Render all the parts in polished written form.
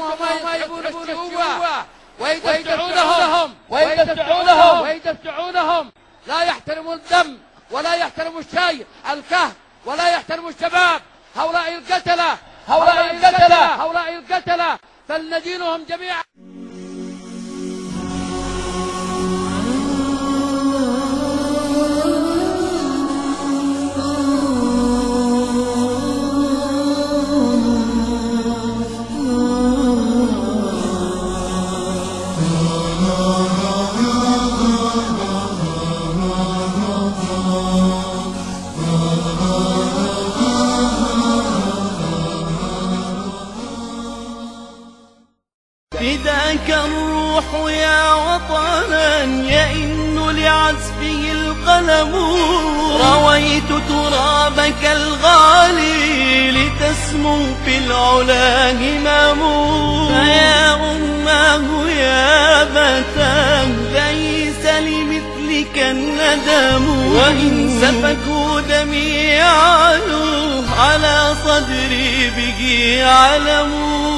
رأيتم يضربون السيوف ويدفعونهم لا يحترمون الدم ولا يحترموا الشيء الكهف ولا يحترموا الشباب. هؤلاء القتلة فلندينهم جميعا. فداك الروح يا وطنا يئن لعزفه القلم، رويت ترابك الغالي لتسمو في العلا همام. فيا أماه يا بتاه ليس لمثلك الندم، وإن سفكوا دمي علوه على صدري به علموا.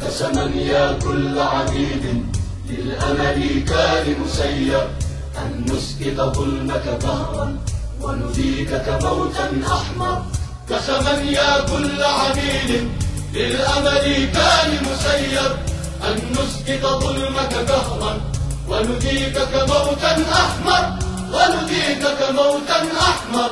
قسما يا كل عبيد للأمل كان مسير، أن نسقط ظلمك دهرا ونديك كموتا أحمر. قسما يا كل عبيد للأمل كان مسير، أن نسقط ظلمك دهرا ونديك كموتا أحمر.